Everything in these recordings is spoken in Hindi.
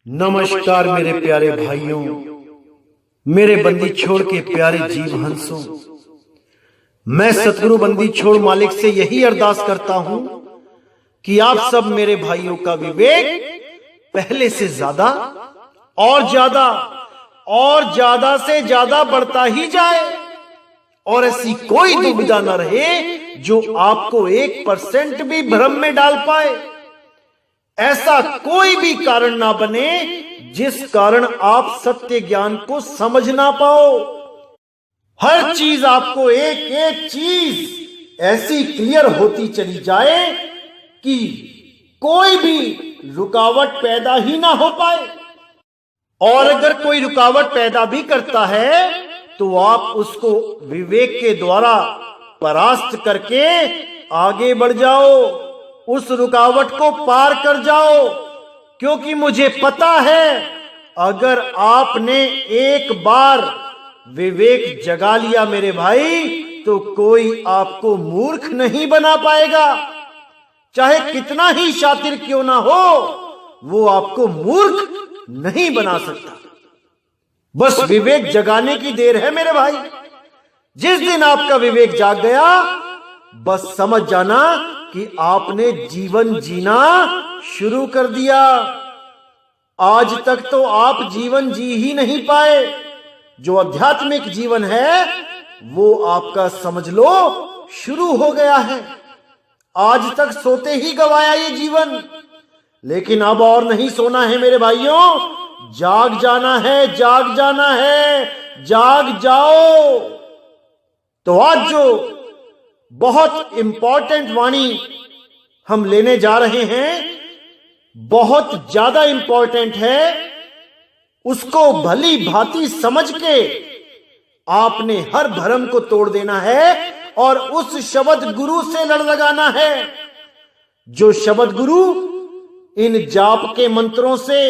नमस्कार मेरे प्यारे भाइयों, मेरे बंदी छोड़ के प्यारे जीव हंसों। मैं सतगुरु बंदी छोड़ मालिक से यही अरदास करता हूं कि आप सब मेरे भाइयों का विवेक पहले से ज्यादा और ज्यादा से ज्यादा बढ़ता ही जाए और ऐसी कोई दुविधा न रहे जो आपको 1% भी भ्रम में डाल पाए। ऐसा कोई भी कारण ना बने जिस कारण आप सत्य ज्ञान को समझ ना पाओ। हर चीज आपको एक एक चीज ऐसी क्लियर होती चली जाए कि कोई भी रुकावट पैदा ही ना हो पाए। और अगर कोई रुकावट पैदा भी करता है तो आप उसको विवेक के द्वारा परास्त करके आगे बढ़ जाओ, उस रुकावट को पार कर जाओ। क्योंकि मुझे पता है अगर आपने एक बार विवेक जगा लिया मेरे भाई, तो कोई आपको मूर्ख नहीं बना पाएगा। चाहे कितना ही शातिर क्यों ना हो, वो आपको मूर्ख नहीं बना सकता। बस विवेक जगाने की देर है मेरे भाई। जिस दिन आपका विवेक जाग गया, बस समझ जाना कि आपने जीवन जीना शुरू कर दिया। आज तक तो आप जीवन जी ही नहीं पाए। जो आध्यात्मिक जीवन है वो आपका समझ लो शुरू हो गया है। आज तक सोते ही गवाया ये जीवन, लेकिन अब और नहीं सोना है मेरे भाइयों। जाग जाना है, जाग जाना है, जाग जाओ। तो आज जो बहुत इंपॉर्टेंट वाणी हम लेने जा रहे हैं, बहुत ज्यादा इंपॉर्टेंट है। उसको भली भांति समझ के आपने हर भ्रम को तोड़ देना है और उस शब्द गुरु से लड़ लगाना है। जो शब्द गुरु इन जाप के मंत्रों से,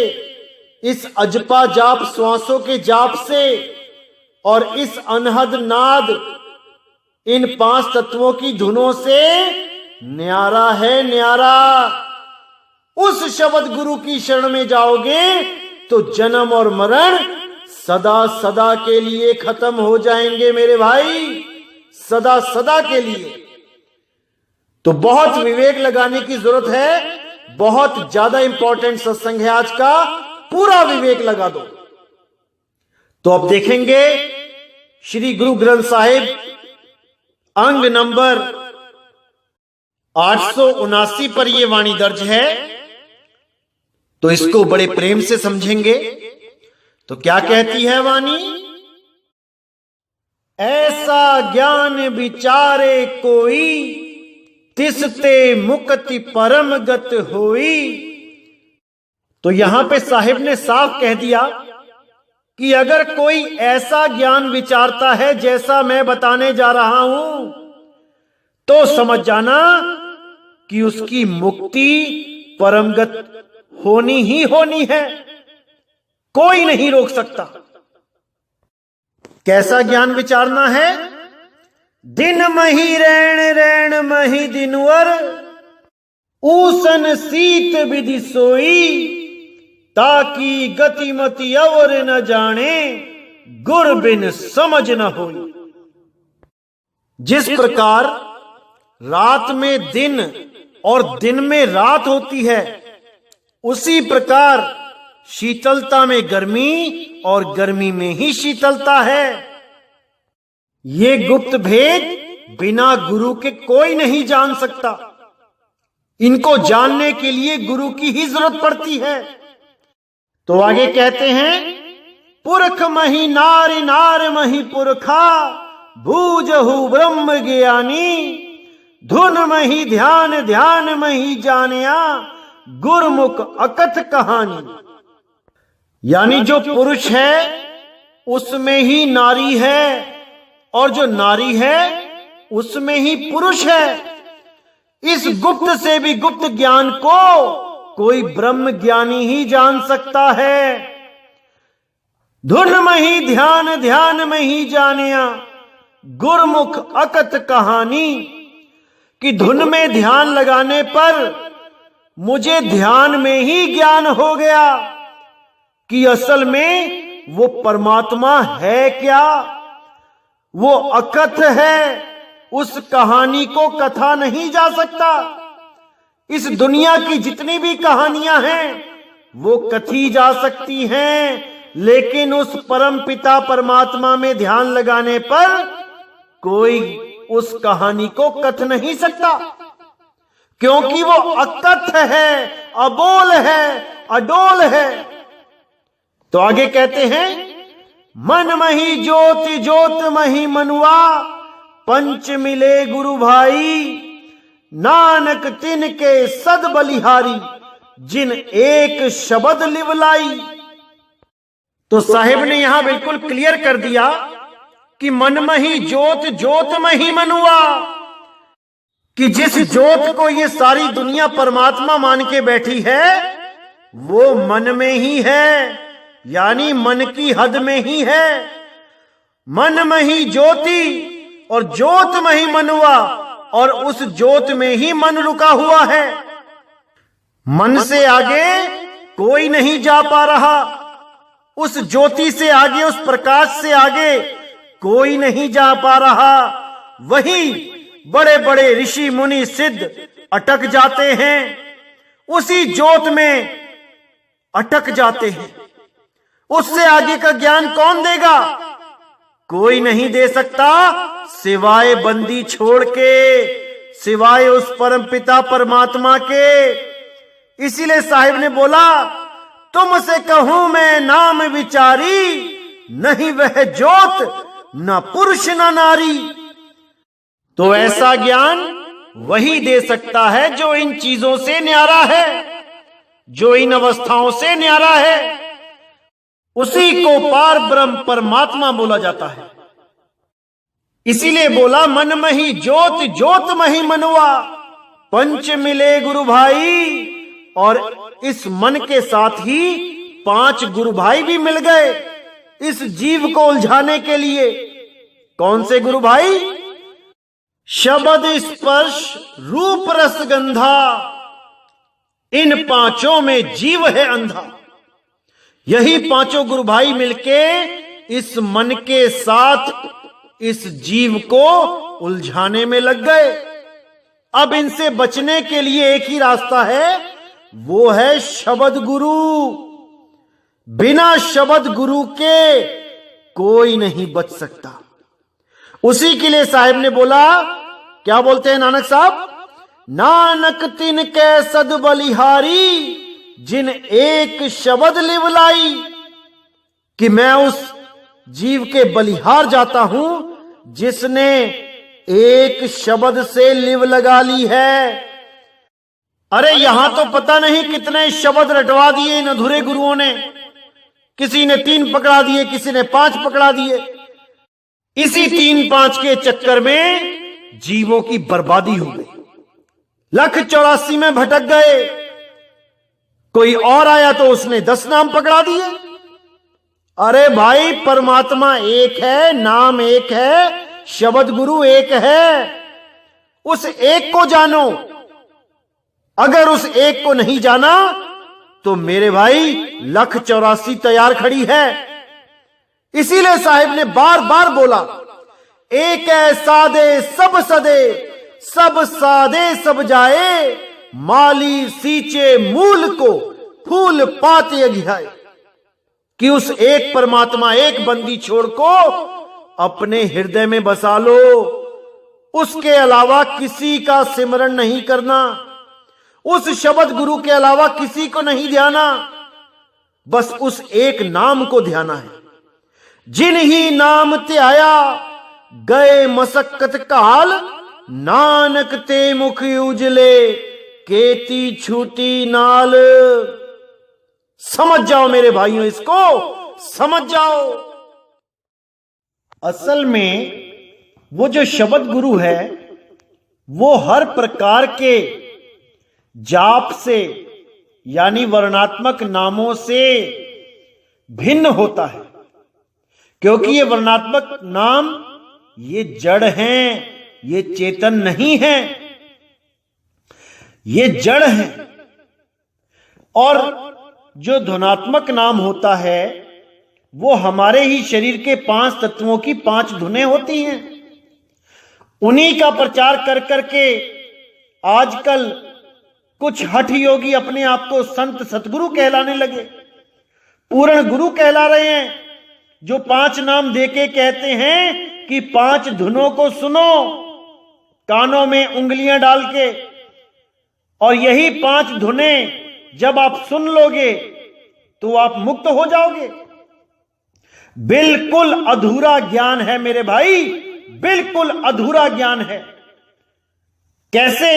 इस अजपा जाप श्वासों के जाप से और इस अनहद नाद, इन 5 तत्वों की धुनों से न्यारा है, न्यारा। उस शब्द गुरु की शरण में जाओगे तो जन्म और मरण सदा सदा के लिए खत्म हो जाएंगे मेरे भाई, सदा सदा के लिए। तो बहुत विवेक लगाने की जरूरत है। बहुत ज्यादा इंपॉर्टेंट सत्संग है आज का, पूरा विवेक लगा दो। तो अब देखेंगे श्री गुरु ग्रंथ साहिब अंग नंबर 879 पर यह वाणी दर्ज है, तो इसको बड़े प्रेम से समझेंगे। तो क्या कहती है वाणी? ऐसा ज्ञान विचारे कोई, तिसते मुक्ति परम गत होई। तो यहां पे साहिब ने साफ कह दिया कि अगर कोई ऐसा ज्ञान विचारता है जैसा मैं बताने जा रहा हूं, तो समझ जाना कि उसकी मुक्ति परमगत होनी ही होनी है। कोई नहीं रोक सकता। कैसा ज्ञान विचारना है? दिन मही रैण रैण मही दिनवर, ऊसन शीत विधि सोई, ताकि गतिमति अवर न जाने, गुर बिन समझ न होई। जिस प्रकार रात में दिन और दिन में रात होती है, उसी प्रकार शीतलता में गर्मी और गर्मी में ही शीतलता है। ये गुप्त भेद बिना गुरु के कोई नहीं जान सकता। इनको जानने के लिए गुरु की ही जरूरत पड़ती है। तो आगे कहते हैं, पुरख मही नारी नार मही पुरखा, भूजहु ब्रह्म ज्ञानी, धुन मही ध्यान ध्यान मही जानिया, गुरमुख अकथ कहानी। यानी जो पुरुष है उसमें ही नारी है, और जो नारी है उसमें ही पुरुष है। इस गुप्त से भी गुप्त ज्ञान को कोई ब्रह्म ज्ञानी ही जान सकता है। धुन मही ध्यान ध्यान मही जानिया, गुरमुख अकथ कहानी। कि धुन में ध्यान लगाने पर मुझे ध्यान में ही ज्ञान हो गया, कि असल में वो परमात्मा है क्या, वो अकथ है, उस कहानी को कथा नहीं जा सकता। इस दुनिया की जितनी भी कहानियां हैं वो कथी जा सकती हैं, लेकिन उस परम पिता परमात्मा में ध्यान लगाने पर कोई उस कहानी को कथ नहीं सकता, क्योंकि वो अकथ है, अबोल है, अडोल है। तो आगे कहते हैं, मन मही ज्योति ज्योत मही मनुआ, पंच मिले गुरु भाई, नानक तिन के सद बलिहारी, जिन एक शब्द लिवलाई। तो साहिब ने यहां बिल्कुल क्लियर कर दिया कि मन मही ज्योत ज्योत मही मनुआ, कि जिस ज्योत को ये सारी दुनिया परमात्मा मान के बैठी है वो मन में ही है, यानी मन की हद में ही है। मन मही ज्योति और ज्योत मही मनुआ, और उस ज्योत में ही मन रुका हुआ है। मन से आगे कोई नहीं जा पा रहा, उस ज्योति से आगे, उस प्रकाश से आगे कोई नहीं जा पा रहा। वही बड़े बड़े ऋषि मुनि सिद्ध अटक जाते हैं, उसी ज्योत में अटक जाते हैं। उससे आगे का ज्ञान कौन देगा? कोई नहीं दे सकता, सिवाय बंदी छोड़ के, सिवाय उस परम पिता परमात्मा के। इसीलिए साहिब ने बोला, तुमसे कहूं मैं नाम विचारी, नहीं वह ज्योत न पुरुष न नारी। तो ऐसा ज्ञान वही दे सकता है जो इन चीजों से न्यारा है, जो इन अवस्थाओं से न्यारा है। उसी को पार ब्रह्म परमात्मा बोला जाता है। इसीलिए बोला, मन मही ज्योत ज्योत मही मनुआ, पंच मिले गुरु भाई। और इस मन के साथ ही 5 गुरु भाई भी मिल गए इस जीव को उलझाने के लिए। कौन से गुरु भाई? शब्द स्पर्श रूप रस गंधा, इन 5 में जीव है अंधा। यही 5 गुरु भाई मिलके इस मन के साथ इस जीव को उलझाने में लग गए। अब इनसे बचने के लिए एक ही रास्ता है, वो है शब्द गुरु। बिना शब्द गुरु के कोई नहीं बच सकता। उसी के लिए साहिब ने बोला, क्या बोलते हैं नानक साहब? नानक तिन कै सद बलिहारी, जिन एक शब्द लिवलाई। कि मैं उस जीव के बलिहार जाता हूं जिसने एक शब्द से लिव लगा ली है। अरे यहां तो पता नहीं कितने शब्द रटवा दिए इन अधूरे गुरुओं ने। किसी ने 3 पकड़ा दिए, किसी ने 5 पकड़ा दिए। इसी 3-5 के चक्कर में जीवों की बर्बादी हो गई। 1,84 में भटक गए। कोई और आया तो उसने 10 नाम पकड़ा दिए। अरे भाई, परमात्मा एक है, नाम एक है, शब्द गुरु एक है। उस एक को जानो। अगर उस एक को नहीं जाना तो मेरे भाई 1,84 तैयार खड़ी है। इसीलिए साहिब ने बार बार बोला, एक है सादे सब सदे, सब सादे सब जाए, माली सींचे मूल को फूल पाते अघियाए। कि उस एक परमात्मा, एक बंदी छोड़ को अपने हृदय में बसा लो। उसके अलावा किसी का सिमरण नहीं करना, उस शब्द गुरु के अलावा किसी को नहीं ध्याना, बस उस एक नाम को ध्याना है। जिन ही नाम ते आया गए मसक्कत काल, नानक ते मुख उजले केती छूटी नाल। समझ जाओ मेरे भाइयों, इसको समझ जाओ। असल में वो जो शब्द गुरु है वो हर प्रकार के जाप से, यानी वर्णात्मक नामों से भिन्न होता है। क्योंकि ये वर्णात्मक नाम ये जड़ हैं, ये चेतन नहीं है, ये जड़ हैं। और जो धुनात्मक नाम होता है वो हमारे ही शरीर के 5 तत्वों की 5 धुनें होती हैं। उन्हीं का प्रचार कर करके आजकल कुछ हठ योगी अपने आप को संत सतगुरु कहलाने लगे, पूर्ण गुरु कहला रहे हैं, जो 5 नाम देके कहते हैं कि 5 धुनों को सुनो कानों में उंगलियां डाल के, और यही 5 धुनें जब आप सुन लोगे तो आप मुक्त हो जाओगे। बिल्कुल अधूरा ज्ञान है मेरे भाई, बिल्कुल अधूरा ज्ञान है। कैसे,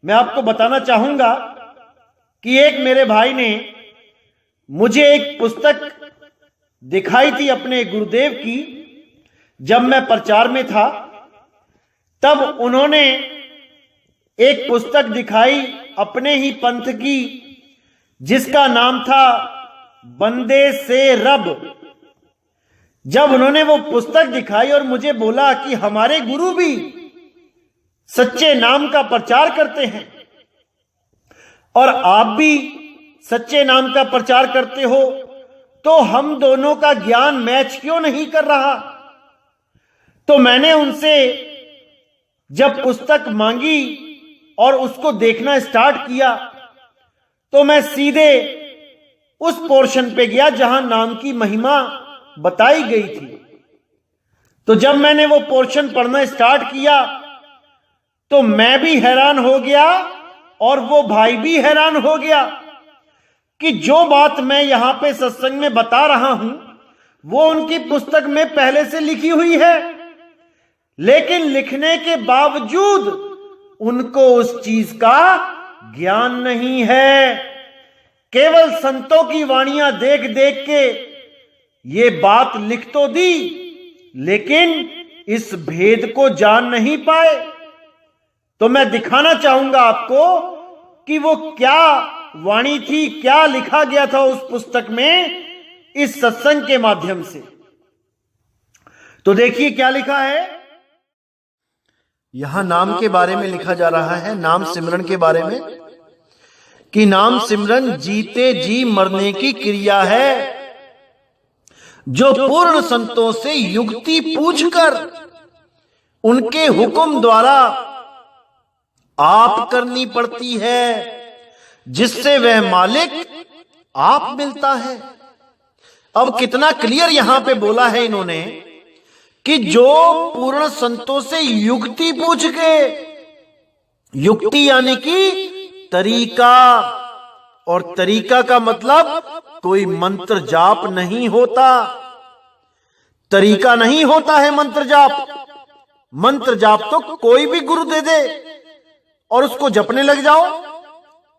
मैं आपको बताना चाहूंगा कि एक मेरे भाई ने मुझे एक पुस्तक दिखाई थी अपने गुरुदेव की। जब मैं प्रचार में था तब उन्होंने एक पुस्तक दिखाई अपने ही पंथ की, जिसका नाम था बंदे से रब। जब उन्होंने वो पुस्तक दिखाई और मुझे बोला कि हमारे गुरु भी सच्चे नाम का प्रचार करते हैं और आप भी सच्चे नाम का प्रचार करते हो, तो हम दोनों का ज्ञान मैच क्यों नहीं कर रहा। तो मैंने उनसे जब पुस्तक मांगी और उसको देखना स्टार्ट किया तो मैं सीधे उस पोर्शन पे गया जहां नाम की महिमा बताई गई थी। तो जब मैंने वो पोर्शन पढ़ना स्टार्ट किया तो मैं भी हैरान हो गया और वो भाई भी हैरान हो गया कि जो बात मैं यहां पे सत्संग में बता रहा हूं वो उनकी पुस्तक में पहले से लिखी हुई है, लेकिन लिखने के बावजूद उनको उस चीज का ज्ञान नहीं है। केवल संतों की वाणियां देख देख के ये बात लिख तो दी, लेकिन इस भेद को जान नहीं पाए। तो मैं दिखाना चाहूंगा आपको कि वो क्या वाणी थी, क्या लिखा गया था उस पुस्तक में इस सत्संग के माध्यम से। तो देखिए क्या लिखा है। यहां नाम के बारे में लिखा जा रहा है, नाम सिमरन के बारे में, कि नाम सिमरन जीते जी मरने की क्रिया है जो पूर्ण संतों से युक्ति पूछकर उनके हुक्म द्वारा आप करनी पड़ती है, जिससे वह मालिक आप मिलता है। अब कितना क्लियर यहां पे बोला है इन्होंने कि जो पूर्ण संतों से युक्ति पूछ के, युक्ति यानी कि तरीका, और तरीका का मतलब कोई मंत्र जाप नहीं होता, तरीका नहीं होता है मंत्र जाप। मंत्र जाप तो कोई भी गुरु दे दे और उसको जपने लग जाओ,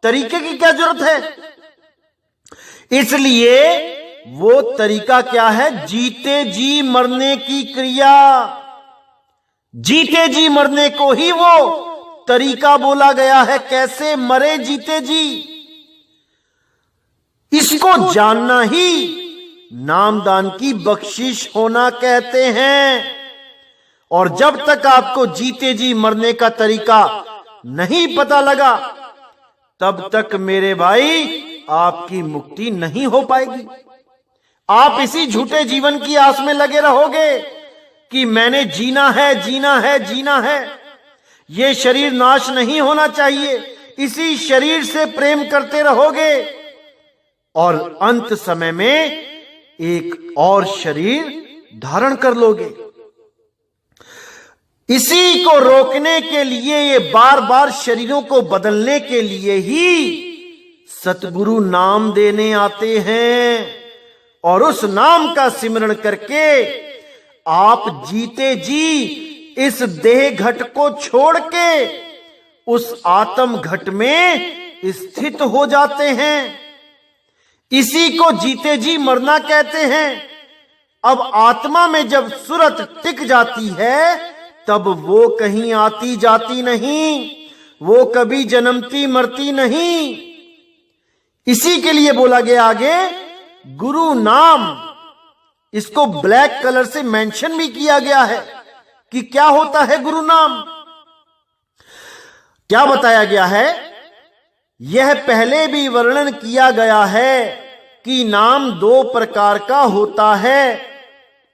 तरीके की क्या जरूरत है। इसलिए वो तरीका क्या है, जीते जी मरने की क्रिया, जीते जी मरने को ही वो तरीका बोला गया है। कैसे मरे जीते जी, इसको जानना ही नामदान की बख्शिश होना कहते हैं। और जब तक आपको जीते जी मरने का तरीका नहीं पता लगा तब तक मेरे भाई आपकी मुक्ति नहीं हो पाएगी। आप इसी झूठे जीवन की आस में लगे रहोगे कि मैंने जीना है, जीना है, जीना है, ये शरीर नाश नहीं होना चाहिए, इसी शरीर से प्रेम करते रहोगे और अंत समय में एक और शरीर धारण कर लोगे। इसी को रोकने के लिए, ये बार बार शरीरों को बदलने के लिए ही सतगुरु नाम देने आते हैं, और उस नाम का सिमरण करके आप जीते जी इस देह घट को छोड़ के उस आत्म घट में स्थित हो जाते हैं। इसी को जीते जी मरना कहते हैं। अब आत्मा में जब सूरत टिक जाती है तब वो कहीं आती जाती नहीं, वो कभी जन्मती मरती नहीं। इसी के लिए बोला गया आगे गुरु नाम, इसको ब्लैक कलर से मेंशन भी किया गया है कि क्या होता है गुरु नाम। क्या बताया गया है यह पहले भी वर्णन किया गया है कि नाम दो प्रकार का होता है,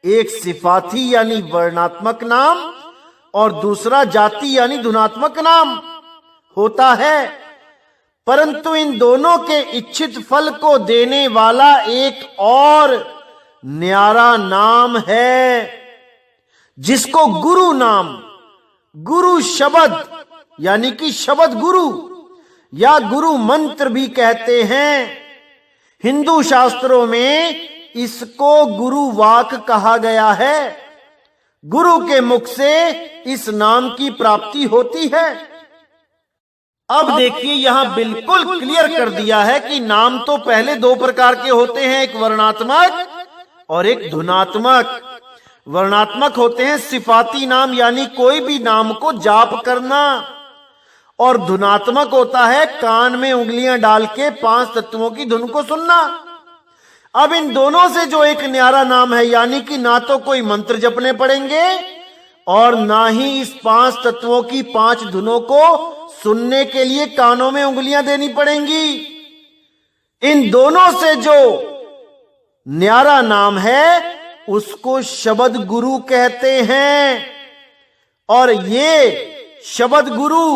एक सिफाती यानी वर्णात्मक नाम और दूसरा जाति यानी धुनात्मक नाम होता है। परंतु इन दोनों के इच्छित फल को देने वाला एक और न्यारा नाम है, जिसको गुरु नाम, गुरु शब्द यानी कि शब्द गुरु या गुरु मंत्र भी कहते हैं। हिंदू शास्त्रों में इसको गुरु वाक कहा गया है। गुरु के मुख से इस नाम की प्राप्ति होती है। अब देखिए, यहां बिल्कुल क्लियर कर दिया है कि नाम तो पहले दो प्रकार के होते हैं, एक वर्णात्मक और एक धुनात्मक। वर्णात्मक होते हैं सिफाती नाम यानी कोई भी नाम को जाप करना, और धुनात्मक होता है कान में उंगलियां डाल के 5 तत्वों की धुन को सुनना। अब इन दोनों से जो एक न्यारा नाम है, यानी कि ना तो कोई मंत्र जपने पड़ेंगे और ना ही इस 5 तत्वों की 5 धुनों को सुनने के लिए कानों में उंगलियां देनी पड़ेंगी। इन दोनों से जो न्यारा नाम है उसको शब्द गुरु कहते हैं। और ये शब्द गुरु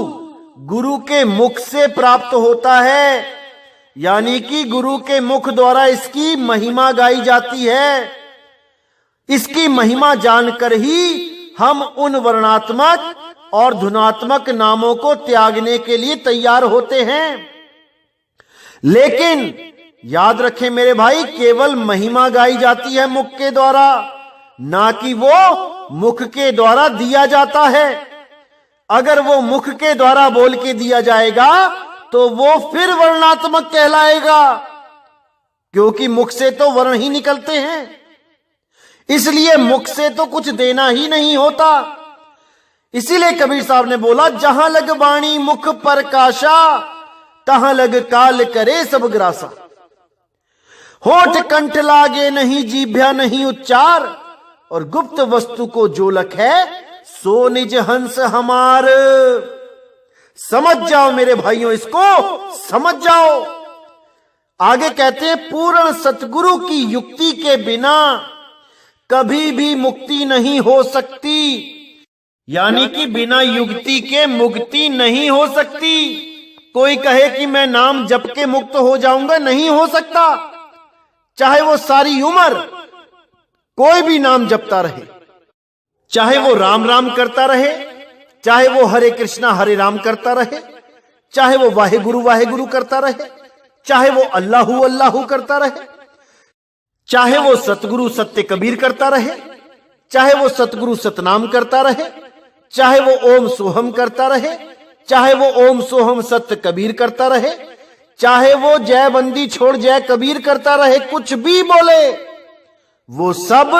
गुरु के मुख से प्राप्त होता है, यानी कि गुरु के मुख द्वारा इसकी महिमा गाई जाती है। इसकी महिमा जानकर ही हम उन वर्णात्मक और धुनात्मक नामों को त्यागने के लिए तैयार होते हैं। लेकिन याद रखें मेरे भाई, केवल महिमा गाई जाती है मुख के द्वारा, ना कि वो मुख के द्वारा दिया जाता है। अगर वो मुख के द्वारा बोल के दिया जाएगा तो वो फिर वर्णात्मक कहलाएगा, क्योंकि मुख से तो वर्ण ही निकलते हैं। इसलिए मुख से तो कुछ देना ही नहीं होता। इसीलिए कबीर साहब ने बोला, जहां लग वाणी मुख पर काशा, तहां लग काल करे सब ग्रासा। होठ कंठ लागे नहीं जीभ्या नहीं उच्चार, और गुप्त वस्तु को जो लख है सो निज हंस हमार। समझ जाओ मेरे भाइयों, इसको समझ जाओ। आगे कहते हैं, पूर्ण सतगुरु की युक्ति के बिना कभी भी मुक्ति नहीं हो सकती, यानी कि बिना युक्ति के मुक्ति नहीं हो सकती। कोई कहे कि मैं नाम जप के मुक्त हो जाऊंगा, नहीं हो सकता। चाहे वो सारी उम्र कोई भी नाम जपता रहे, चाहे वो राम राम करता रहे, चाहे वो हरे कृष्णा हरे राम करता रहे, चाहे वो वाहे गुरु करता रहे, चाहे वो अल्लाहू अल्लाहू करता रहे, चाहे वो सतगुरु सत्य कबीर करता रहे, चाहे वो सतगुरु सतनाम करता रहे, चाहे वो ओम सोहम करता रहे, चाहे वो ओम सोहम सत्य कबीर करता रहे, चाहे वो जय बंदी छोड़ जय कबीर करता रहे, कुछ भी बोले, वो सब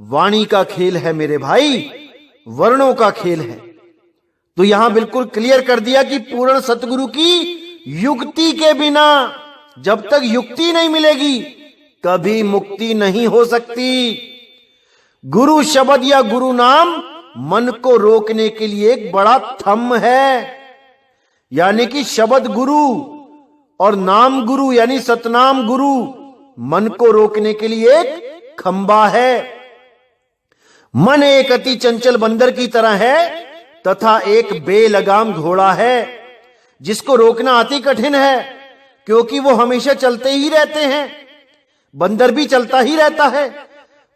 वाणी का खेल है मेरे भाई, वर्णों का खेल है। तो यहां बिल्कुल क्लियर कर दिया कि पूर्ण सतगुरु की युक्ति के बिना, जब तक युक्ति नहीं मिलेगी कभी मुक्ति नहीं हो सकती। गुरु शब्द या गुरु नाम मन को रोकने के लिए एक बड़ा थंब है, यानी कि शब्द गुरु और नाम गुरु यानी सतनाम गुरु मन को रोकने के लिए एक खंबा है। मन एक अति चंचल बंदर की तरह है तथा एक बेलगाम घोड़ा है, जिसको रोकना अति कठिन है, क्योंकि वो हमेशा चलते ही रहते हैं। बंदर भी चलता ही रहता है,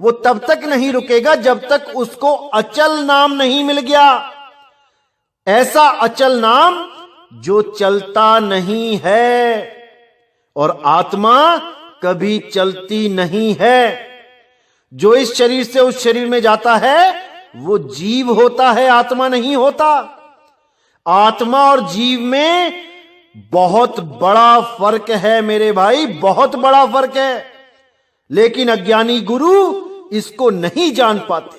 वो तब तक नहीं रुकेगा जब तक उसको अचल नाम नहीं मिल गया। ऐसा अचल नाम जो चलता नहीं है, और आत्मा कभी चलती नहीं है। जो इस शरीर से उस शरीर में जाता है वो जीव होता है, आत्मा नहीं होता। आत्मा और जीव में बहुत बड़ा फर्क है मेरे भाई, बहुत बड़ा फर्क है। लेकिन अज्ञानी गुरु इसको नहीं जान पाते,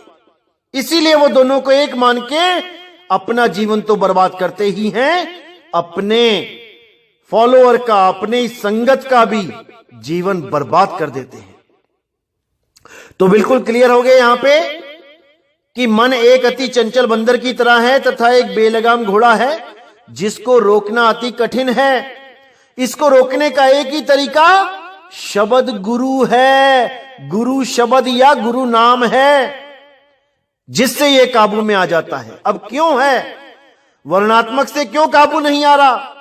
इसीलिए वो दोनों को एक मान के अपना जीवन तो बर्बाद करते ही हैं, अपने फॉलोअर का, अपने संगत का भी जीवन बर्बाद कर देते हैं। तो बिल्कुल क्लियर हो गए यहां पे कि मन एक अति चंचल बंदर की तरह है तथा एक बेलगाम घोड़ा है, जिसको रोकना अति कठिन है। इसको रोकने का एक ही तरीका शब्द गुरु है, गुरु शब्द या गुरु नाम है, जिससे ये काबू में आ जाता है। अब क्यों है? वर्णात्मक से क्यों काबू नहीं आ रहा?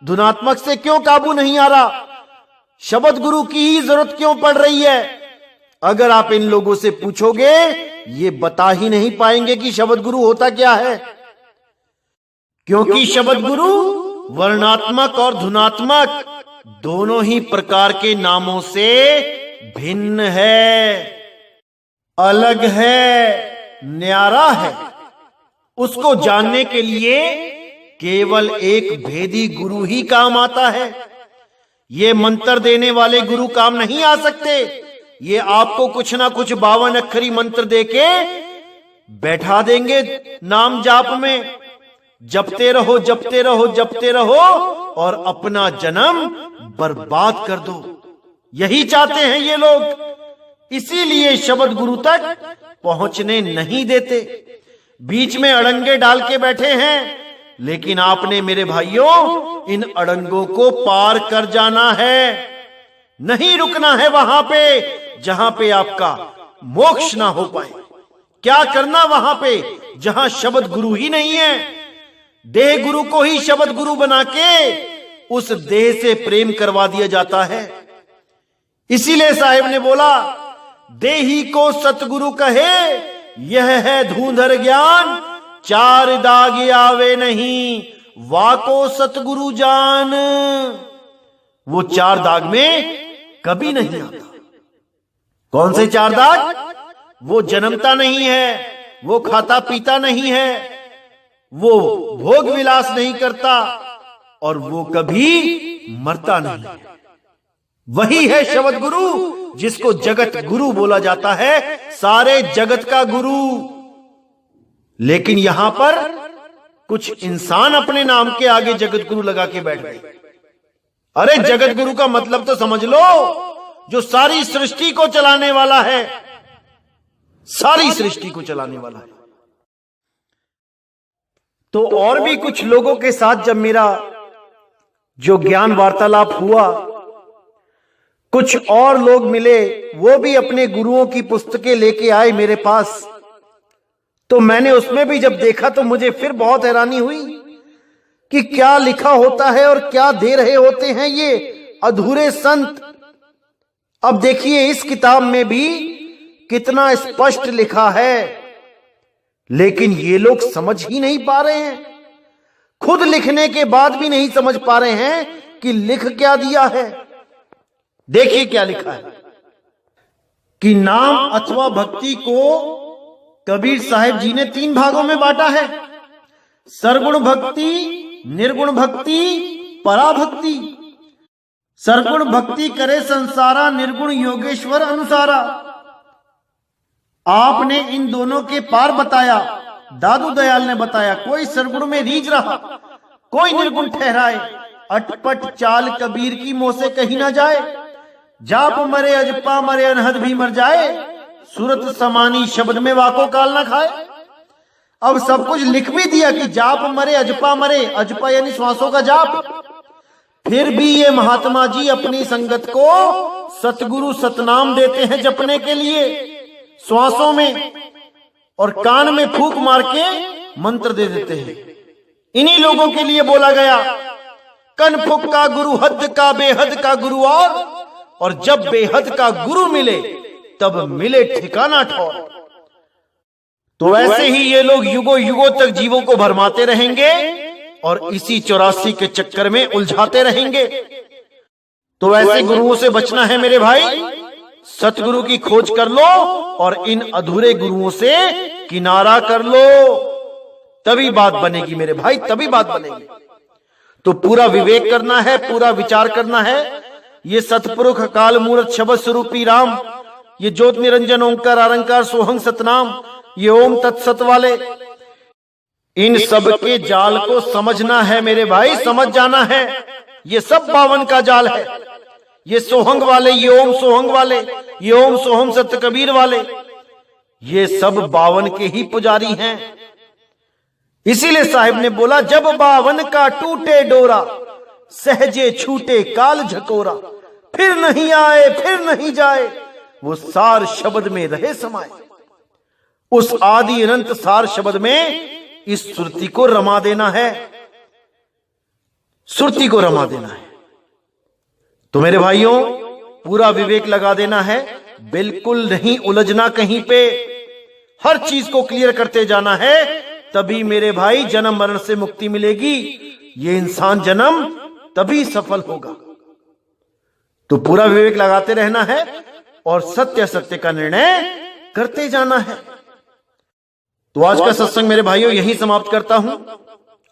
धुनात्मक से क्यों काबू नहीं आ रहा? शब्द गुरु की ही जरूरत क्यों पड़ रही है? अगर आप इन लोगों से पूछोगे, ये बता ही नहीं पाएंगे कि शब्द गुरु होता क्या है, क्योंकि शब्द गुरु वर्णात्मक और धुनात्मक दोनों ही प्रकार के नामों से भिन्न है, अलग है, न्यारा है। उसको जानने के लिए केवल एक भेदी गुरु ही काम आता है। ये मंत्र देने वाले गुरु काम नहीं आ सकते। ये आपको कुछ ना कुछ 52 अक्षरी मंत्र देके बैठा देंगे नाम जाप में, जपते रहो जपते रहो जपते रहो और अपना जन्म बर्बाद कर दो। यही चाहते हैं ये लोग, इसीलिए शब्द गुरु तक पहुंचने नहीं देते, बीच में अड़ंगे डाल के बैठे हैं। लेकिन आपने मेरे भाइयों इन अड़ंगों को पार कर जाना है, नहीं रुकना है वहां पे जहां पे आपका मोक्ष ना हो पाए। क्या करना वहां पे जहां शब्द गुरु ही नहीं है? देह गुरु को ही शब्द गुरु बना के उस देह से प्रेम करवा दिया जाता है। इसीलिए साहिब ने बोला, देही को सतगुरु कहे, यह है धूंधर ज्ञान, 4 दाग आवे नहीं, वाको सतगुरु जान। वो 4 दाग में कभी नहीं आता। कौन से 4 दाग? वो जन्मता नहीं है, वो खाता पीता नहीं है, वो भोग विलास नहीं करता और वो कभी मरता नहीं है। वही है शब्द गुरु, जिसको जगत गुरु बोला जाता है, सारे जगत का गुरु। लेकिन यहां पर कुछ इंसान अपने नाम के आगे जगत गुरु लगा के बैठ गए। अरे जगत गुरु का मतलब तो समझ लो, जो सारी सृष्टि को चलाने वाला है, सारी सृष्टि को चलाने वाला है। तो और भी कुछ लोगों के साथ जब मेरा जो ज्ञान वार्तालाप हुआ, कुछ और लोग मिले, वो भी अपने गुरुओं की पुस्तकें लेके आए मेरे पास। तो मैंने उसमें भी जब देखा तो मुझे फिर बहुत हैरानी हुई कि क्या लिखा होता है और क्या दे रहे होते हैं ये अधूरे संत। अब देखिए इस किताब में भी कितना स्पष्ट लिखा है, लेकिन ये लोग समझ ही नहीं पा रहे हैं। खुद लिखने के बाद भी नहीं समझ पा रहे हैं कि लिख क्या दिया है। देखिए क्या लिखा है कि नाम अथवा भक्ति को कबीर साहिब जी ने 3 भागों में बांटा है, सरगुण भक्ति, निर्गुण भक्ति, पराभक्ति। सरगुण भक्ति करे संसारा, निर्गुण योगेश्वर अनुसारा। आपने इन दोनों के पार बताया, दादू दयाल ने बताया। कोई सरगुण में रीझ रहा, कोई निर्गुण ठहराए, अटपट चाल कबीर की मुंह से कही ना जाए। जाप मरे अजपा मरे, अनहद भी मर जाए, सूरत समानी शब्द में वाको काल ना खाए। अब सब कुछ लिख भी दिया कि जाप मरे अजपा मरे, अजपा यानी श्वासों का जाप। फिर भी ये महात्मा जी अपनी संगत को सतगुरु सतनाम देते हैं जपने के लिए श्वासों में, और कान में फूंक मार के मंत्र दे देते हैं। इन्हीं लोगों के लिए बोला गया, कन फुक का गुरु हद का बेहद का गुरु और जब बेहद का गुरु मिले तब मिले ठिकाना ठौर। तो वैसे ही ये लोग युगों युगों तक जीवों को भरमाते रहेंगे और इसी 84 के चक्कर में उलझाते रहेंगे। तो ऐसे गुरुओं से बचना है मेरे भाई। सतगुरु की खोज कर लो और इन अधूरे गुरुओं से किनारा कर लो, तभी बात बनेगी मेरे भाई, तभी बात बनेगी। तो पूरा विवेक करना है, पूरा विचार करना है। ये सतपुरुष अकाल मूर्त शब्द स्वरूपी राम, ये ज्योत निरंजन ओंकार आरंकार सोहंग सतनाम, ये ओम तत्सत वाले, इन सब के जाल को समझना है मेरे भाई, समझ जाना है। ये सब 52 का जाल है। ये सोहंग वाले, ये ओम सोहंग वाले, ये ओम सोहम सत्य कबीर वाले, ये सब 52 के ही पुजारी हैं। इसीलिए साहिब ने बोला, जब 52 का टूटे डोरा, सहजे छूटे काल झकोरा, फिर नहीं आए फिर नहीं जाए, वो सार शब्द में रहे समाये। उस आदि अनंत सार शब्द में इस सुरती को रमा देना है, सुरती को रमा देना है। तो मेरे भाइयों, पूरा विवेक लगा देना है, बिल्कुल नहीं उलझना कहीं पे, हर चीज को क्लियर करते जाना है, तभी मेरे भाई जन्म मरण से मुक्ति मिलेगी, ये इंसान जन्म तभी सफल होगा। तो पूरा विवेक लगाते रहना है और सत्य असत्य का निर्णय करते जाना है। तो आज का सत्संग मेरे भाइयों यहीं समाप्त करता हूं।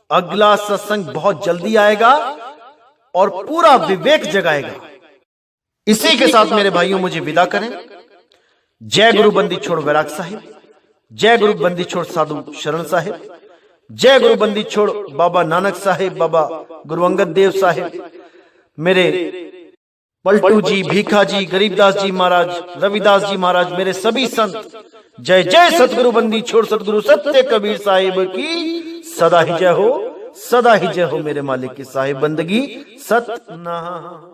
अगला सत्संग बहुत जल्दी आएगा और पूरा विवेक जगाएगा। इसी के साथ मेरे भाइयों मुझे विदा करें। जय गुरु बंदी छोड़ वैराग साहिब, जय गुरु बंदी छोड़ साधु शरण साहिब, जय गुरु बंदी छोड़ बाबा नानक साहिब, बाबा गुरु अंगद देव साहिब, मेरे पलटू जी, भीखा जी, गरीबदास जी महाराज, रविदास जी महाराज, मेरे सभी संत, जय जय सतगुरु बंदी छोड़ सतगुरु सत्य कबीर साहिब की सदा ही जय हो, सदा ही जय हो। मेरे मालिक की साहिब बंदगी सत ना।